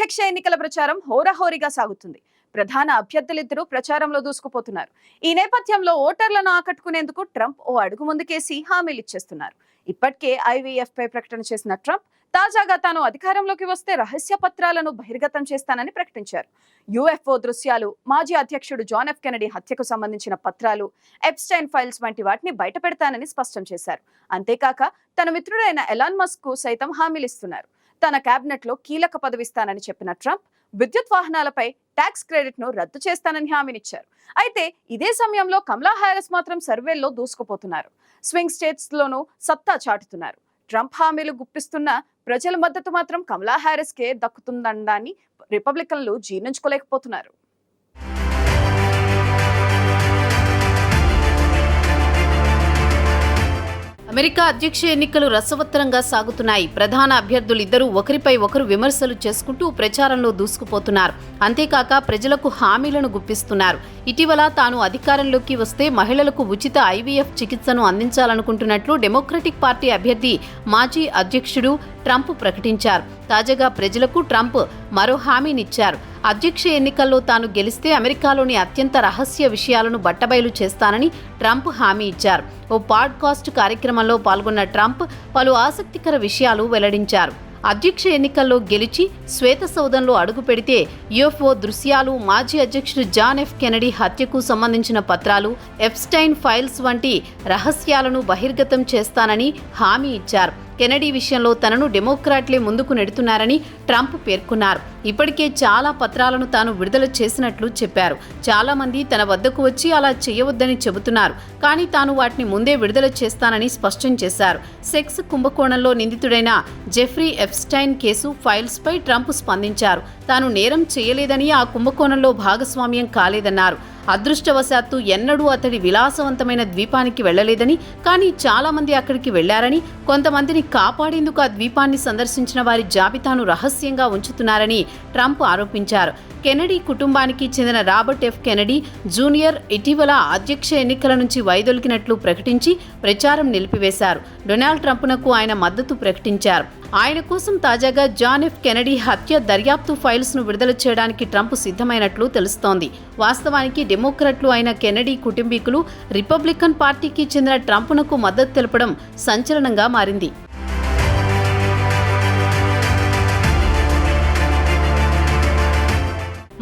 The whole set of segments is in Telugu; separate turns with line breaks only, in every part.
అధ్యక్ష ఎన్నికల ప్రచారం హోరాహోరీగా సాగుతుంది. ప్రధాన అభ్యర్థులిద్దరూ ప్రచారంలో దూసుకుపోతున్నారు. ఈ నేపథ్యంలో ఓటర్లను ఆకట్టుకునేందుకు ట్రంప్ ఓ అడుగు ముందుకేసి హామీలిచ్చేస్తున్నారు. ఇప్పటికే ఐవీఎఫ్ పై ప్రకటన చేసిన ట్రంప్ తాజాగా తాను అధికారంలోకి వస్తే రహస్య పత్రాలను బహిర్గతం చేస్తానని ప్రకటించారు. యుఎఫ్ఓ దృశ్యాలు, మాజీ అధ్యక్షుడు జాన్ ఎఫ్ కెనడీ హత్యకు సంబంధించిన పత్రాలు, ఎప్స్టైన్ ఫైల్స్ వంటి వాటిని బయటపెడతానని స్పష్టం చేశారు. అంతేకాక తన మిత్రుడైన ఎలాన్ మస్క్ కు సైతం హామీలిస్తున్నారు. తన కేబినెట్ లో కీలక పదవిస్తానని చెప్పిన ట్రంప్ విద్యుత్ వాహనాలపై ట్యాక్స్ క్రెడిట్ ను రద్దు చేస్తానని హామీనిచ్చారు. అయితే ఇదే సమయంలో కమలా హారిస్ మాత్రం సర్వేల్లో దూసుకుపోతున్నారు. స్వింగ్ స్టేట్స్ లోనూ సత్తా చాటుతున్నారు. ట్రంప్ హామీలు గుప్పిస్తున్న ప్రజల మద్దతు మాత్రం కమలా హారిస్ కే దక్కుతుందనడాన్ని రిపబ్లికన్లు జీర్ణించుకోలేకపోతున్నారు.
అమెరికా అధ్యక్ష ఎన్నికలు రసవత్తరంగా సాగుతున్నాయి. ప్రధాన అభ్యర్థులు ఇద్దరూ ఒకరిపై ఒకరు విమర్శలు చేసుకుంటూ ప్రచారంలో దూసుకుపోతున్నారు. అంతేకాక ప్రజలకు హామీలను గుప్పిస్తున్నారు. ఇటీవల తాను అధికారంలోకి వస్తే మహిళలకు ఉచిత ఐవీఎఫ్ చికిత్సను అందించాలనుకుంటున్నట్లు డెమోక్రటిక్ పార్టీ అభ్యర్థి మాజీ అధ్యక్షుడు ట్రంప్ ప్రకటించారు. తాజాగా ప్రజలకు ట్రంప్ మరో హామీనిచ్చారు. అధ్యక్ష ఎన్నికల్లో తాను గెలిస్తే అమెరికాలోని అత్యంత రహస్య విషయాలను బట్టబయలు చేస్తానని ట్రంప్ హామీ ఇచ్చారు. ఓ పాడ్కాస్ట్ కార్యక్రమంలో పాల్గొన్న ట్రంప్ పలు ఆసక్తికర విషయాలు వెల్లడించారు. అధ్యక్ష ఎన్నికల్లో గెలిచి శ్వేత సౌధంలో అడుగు పెడితే యుఎఫ్ఓ దృశ్యాలు, మాజీ అధ్యక్షుడు జాన్ ఎఫ్ కెనడీ హత్యకు సంబంధించిన పత్రాలు, ఎప్స్టైన్ ఫైల్స్ వంటి రహస్యాలను బహిర్గతం చేస్తానని హామీ ఇచ్చారు. కెనడీ విషయంలో తనను డెమోక్రాట్లే ముందుకు నెడుతున్నారని ట్రంప్ పేర్కొన్నారు. ఇప్పటికే చాలా పత్రాలను తాను విడుదల చేసినట్లు చెప్పారు. చాలా మంది తన వద్దకు వచ్చి అలా చేయవద్దని చెబుతున్నారు, కానీ తాను వాటిని ముందే విడుదల చేస్తానని స్పష్టం చేశారు. సెక్స్ కుంభకోణంలో నిందితుడైన జెఫ్రీ ఎప్స్టైన్ కేసు ఫైల్స్ పై ట్రంప్ స్పందించారు. తాను నేరం చేయలేదని, ఆ కుంభకోణంలో భాగస్వామ్యం కాలేదన్నారు. అదృష్టవశాత్తు ఎన్నడూ అతడి విలాసవంతమైన ద్వీపానికి వెళ్లలేదని, కానీ చాలా మంది అక్కడికి వెళ్లారని, కొంతమందిని కాపాడేందుకు ఆ ద్వీపాన్ని సందర్శించిన వారి జాబితాను రహస్యంగా ఉంచుతున్నారని ట్రంప్ ఆరోపించారు. కెనడీ కుటుంబానికి చెందిన రాబర్ట్ ఎఫ్ కెనడీ జూనియర్ ఇటీవల అధ్యక్ష ఎన్నికల నుంచి వైదొలిగినట్లు ప్రకటించి ప్రచారం నిలిపివేశారు. డొనాల్డ్ ట్రంప్నకు ఆయన మద్దతు ప్రకటించారు. ఆయన కోసం తాజాగా జాన్ ఎఫ్ కెనడీ హత్య దర్యాప్తు ఫైల్స్ ను విడుదల చేయడానికి ట్రంప్ సిద్ధమైనట్లు తెలుస్తోంది. వాస్తవానికి డెమోక్రాట్లు అయిన కెనడీ కుటుంబీకులు రిపబ్లికన్ పార్టీకి చెందిన ట్రంప్నకు మద్దతు తెలపడం సంచలనంగా మారింది.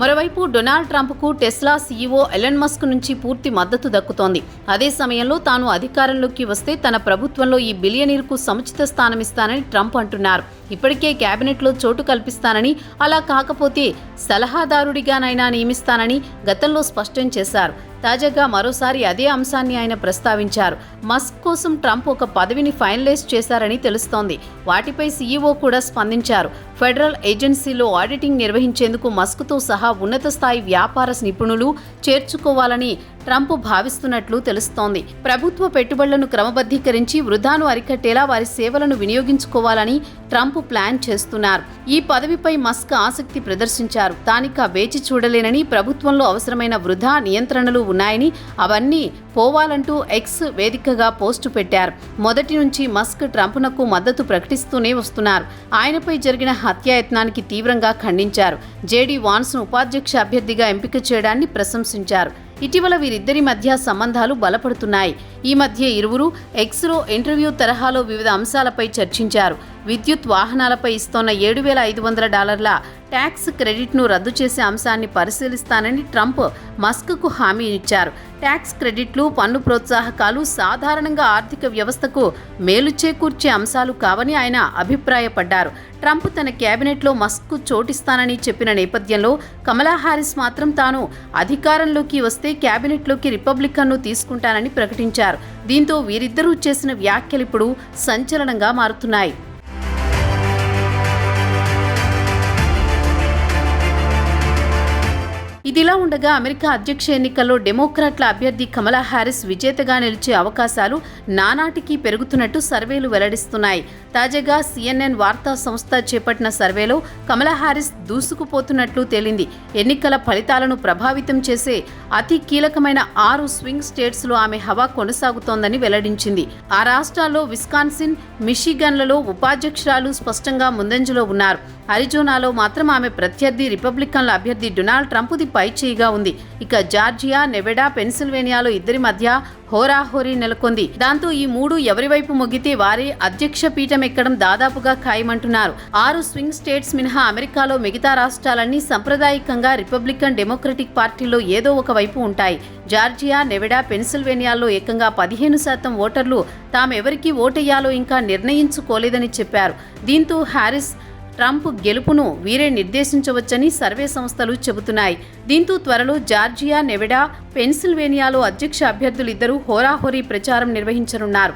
మరోవైపు డొనాల్డ్ ట్రంప్కు టెస్లా సీఈఓ ఎలన్ మస్క్ నుంచి పూర్తి మద్దతు దక్కుతోంది. అదే సమయంలో తాను అధికారంలోకి వస్తే తన ప్రభుత్వంలో ఈ బిలియనీర్కు సముచిత స్థానమిస్తానని ట్రంప్ అంటున్నారు. ఇప్పటికే కేబినెట్లో చోటు కల్పిస్తానని, అలా కాకపోతే సలహాదారుడిగానైనా నియమిస్తానని గతంలో స్పష్టం చేశారు. తాజాగా మరోసారి అదే అంశాన్ని ఆయన ప్రస్తావించారు. మస్క్ కోసం ట్రంప్ ఒక పదవిని ఫైనలైజ్ చేశారని తెలుస్తోంది. వాటిపై సీఈఓ కూడా స్పందించారు. ఫెడరల్ ఏజెన్సీలో ఆడిటింగ్ నిర్వహించేందుకు మస్క్తో సహా ఉన్నత స్థాయి వ్యాపార నిపుణులు చేర్చుకోవాలని ట్రంప్ భావిస్తున్నట్లు తెలుస్తోంది. ప్రభుత్వ పెట్టుబడులను క్రమబద్ధీకరించి వృధాను అరికట్టేలా వారి సేవలను వినియోగించుకోవాలని ట్రంప్ ప్లాన్ చేస్తున్నారు. ఈ పదవిపై మస్క్ ఆసక్తి ప్రదర్శించారు. తానిక వేచి చూడలేనని, ప్రభుత్వంలో అవసరమైన వృధా నియంత్రణలు ఉన్నాయని, అవన్నీ పోవాలంటూ ఎక్స్ వేదికగా పోస్టు పెట్టారు. మొదటి నుంచి మస్క్ ట్రంప్నకు మద్దతు ప్రకటిస్తూనే వస్తున్నారు. ఆయనపై జరిగిన హత్యాయత్నానికి తీవ్రంగా ఖండించారు. జేడీ వాన్స్ను ఉపాధ్యక్ష అభ్యర్థిగా ఎంపిక చేయడాన్ని ప్రశంసించారు. ఇటీవల వీరిద్దరి మధ్య సంబంధాలు బలపడుతున్నాయి. ఈ మధ్య ఇరువురు ఎక్స్లో ఇంటర్వ్యూ తరహాలో వివిధ అంశాలపై చర్చించారు. విద్యుత్ వాహనాలపై ఇస్తోన్న $7,500 ట్యాక్స్ క్రెడిట్ను రద్దు చేసే అంశాన్ని పరిశీలిస్తానని ట్రంప్ మస్క్కు హామీ ఇచ్చారు. ట్యాక్స్ క్రెడిట్లు, పన్ను ప్రోత్సాహకాలు సాధారణంగా ఆర్థిక వ్యవస్థకు మేలు చేకూర్చే అంశాలు కావని ఆయన అభిప్రాయపడ్డారు. ట్రంప్ తన కేబినెట్లో మస్క్కు చోటిస్తానని చెప్పిన నేపథ్యంలో కమలా హారిస్ మాత్రం తాను అధికారంలోకి వస్తే కేబినెట్లోకి రిపబ్లికన్ను తీసుకుంటానని ప్రకటించారు. దీంతో వీరిద్దరూ చేసిన వ్యాఖ్యలు ఇప్పుడు సంచలనంగా మారుతున్నాయి. ఇదిలా ఉండగా అమెరికా అధ్యక్ష ఎన్నికల్లో డెమోక్రాట్ల అభ్యర్థి కమలా హారిస్ విజేతగా నిలిచే అవకాశాలు నానాటికి పెరుగుతున్నట్టు సర్వేలు వెల్లడిస్తున్నాయి. తాజాగా CNN వార్తా సంస్థ చేపట్టిన సర్వేలో కమలా హారిస్ దూసుకుపోతున్నట్లు తేలింది. ఎన్నికల ఫలితాలను ప్రభావితం చేసే అతి కీలకమైన 6 స్వింగ్ స్టేట్స్లో ఆమె హవా కొనసాగుతోందని వెల్లడించింది. ఆ రాష్ట్రాల్లో విస్కాన్సిన్, మిషిగన్లలో ఉపాధ్యక్షురాలు స్పష్టంగా ముందంజలో ఉన్నారు. అరిజోనాలో మాత్రం ఆమె ప్రత్యర్థి రిపబ్లికన్ల అభ్యర్థి డొనాల్డ్ ట్రంప్ది పైచేయిగా ఉంది. ఇక జార్జియా, నెవెడా, పెన్సిల్వేనియాలో ఇద్దరి మధ్య హోరాహోరీ నెలకొంది. దాంతో ఈ మూడు ఎవరి వైపు మొగ్గితే వారే అధ్యక్ష పీఠం ఎక్కడం దాదాపుగా ఖాయమంటున్నారు. 6 స్వింగ్ స్టేట్స్ మినహా అమెరికాలో మిగతా రాష్ట్రాలన్నీ సంప్రదాయకంగా రిపబ్లికన్ డెమోక్రటిక్ పార్టీలో ఏదో ఒక వైపు ఉంటాయి. జార్జియా, నెవెడా, పెన్సిల్వేనియాలో ఏకంగా 15% ఓటర్లు తామెవరికి ఓటెయ్యాలో ఇంకా నిర్ణయించుకోలేదని చెప్పారు. దీంతో హ్యారిస్ ట్రంప్ గెలుపును వీరే నిర్దేశించవచ్చని సర్వే సంస్థలు చెబుతున్నాయి. దీంతో త్వరలో జార్జియా, నెవెడా, పెన్సిల్వేనియాలో అధ్యక్ష అభ్యర్థులిద్దరూ హోరాహోరీ ప్రచారం నిర్వహించనున్నారు.